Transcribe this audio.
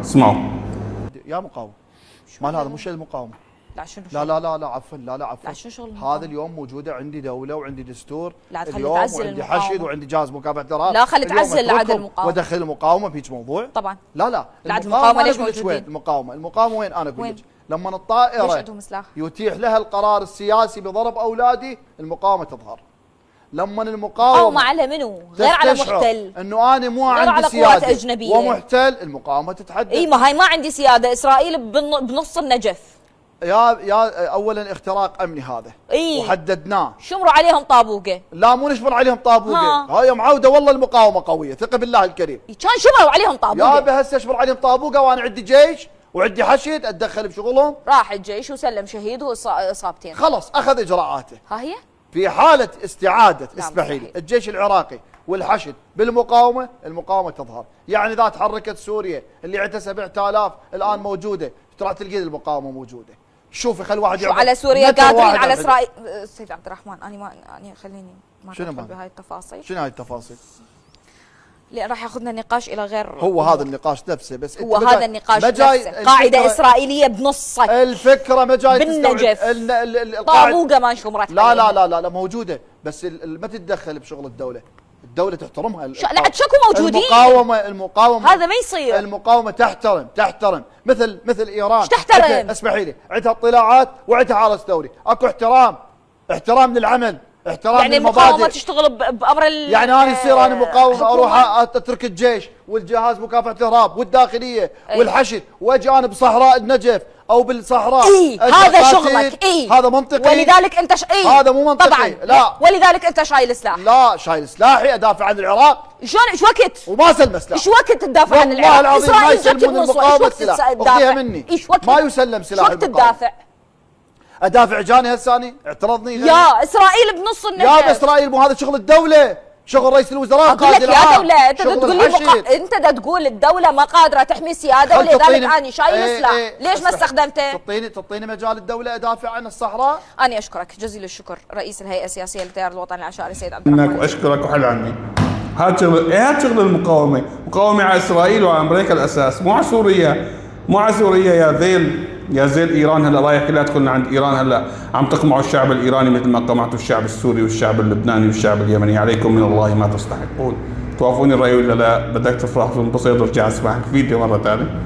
اسمعوا يا مقاوم مال هذا مو شيء المقاومه. لا شنو لا لا لا لا عفوا لا لا عفوا. لا شنو شغل المقاومة؟ هذا اليوم موجوده عندي دوله وعندي دستور. لا تخلي اليوم تعزل وعندي المقاومة. حشد وعندي جهاز مكافحه الارهاب. لا خلي تعزل عاد المقاومه وادخل المقاومه بهيك موضوع. طبعا. لا لا المقاومه ليش أنا أقول لك موجودين؟ وين المقاومه وين انا اقول لك لما ليش الطائره عندهم سلاح؟ يتيح لها القرار السياسي بضرب اولادي المقاومه تظهر. لما المقاومه على منو؟ غير على محتل. انه انا مو غير عندي على سياده قوات أجنبية. ومحتل، المقاومه تتحدث. اي ما هاي ما عندي سياده، اسرائيل بنص النجف. يا اولا اختراق امني هذا. اي وحددناه. شمروا عليهم طابوقه. لا مو نشمر عليهم طابوقه، هاي معوده والله المقاومه قويه، ثق بالله الكريم. كان شمروا عليهم طابوقه. يا هسه اشمر عليهم طابوقه وانا عندي جيش وعندي حشد اتدخل بشغلهم. راح الجيش وسلم شهيد واصابتين. خلص اخذ اجراءاته. ها هي؟ في حاله استعاده لا اسمحي لي مستحيل. الجيش العراقي والحشد بالمقاومه، المقاومه تظهر. يعني اذا تحركت سوريا اللي عندها 7000 الان موجوده، ترى تلقي المقاومه موجوده. شوفي خل واحد شو على سوريا قادرين على اسرائيل. سيد عبد الرحمن انا خليني ما ادخل بهاي التفاصيل. شنو هاي التفاصيل؟ لان راح ياخذنا النقاش الى غير هو هذا النقاش نفسه، بس هو هذا النقاش نفسه. قاعده اسرائيليه بنصك الفكره ما جاي بالنجف طابوقه ما شمرت. لا لا لا لا, لا موجوده، بس ما تتدخل بشغل الدوله. الدوله تحترمها. لا شكو موجودين. المقاومه هذا ما يصير. المقاومه تحترم مثل ايران. ايش تحترم؟ اسمحي لي، عندها اطلاعات وعندها حرس دوري، اكو احترام للعمل، احترام يعني للمبادئ. المقاومه تشتغل بامر يعني انا يصير انا مقاوم اروح اترك الجيش والجهاز مكافحه الارهاب والداخليه والحشد واجي انا بصحراء النجف او بالصحراء. هذا شغلك. هذا منطقي. ولذلك انت هذا مو منطقي. طبعا لا ولذلك انت شايل سلاح. لا شايل سلاحي ادافع عن العراق. شلون ايش وقت؟ وما سلم سلاح. ايش وقت تدافع عن العراق؟ والله العظيم ما اسرائيل يسلمون المقاومه السلاح. اخذيها مني. ايش وقت؟ ما يسلم سلاح. ايش وقت تدافع؟ ادافع جاني هساني اعترضني يا اسرائيل بنص النجف. يا اسرائيل مو هذا شغل الدوله، شغل رئيس الوزراء. اقول لك يا دوله انت تقول لي انت تقول الدوله ما قادره تحمي السياده ولذلك انا شايل سلاح. ليش ما استخدمته؟ تعطيني مجال الدوله ادافع عن الصحراء. انا اشكرك جزيل الشكر رئيس الهيئه السياسيه للتيار الوطني العشائري سيد عبد الرحمن. واشكرك وحل عني. هذا شغل المقاومه، مقاومه على اسرائيل وعلى امريكا الاساس، مو على سوريا. مو على سوريا يا زيل ايران هلا رايح كلها تدخلنا عند ايران هلا عم تقمعوا الشعب الايراني مثل ما قمعتوا الشعب السوري والشعب اللبناني والشعب اليمني. عليكم من الله ما تستحقون. توافقوني الراي ولا لا؟ بدك تفرح وتنبسط وترجع اسمعك فيديو مره ثانيه.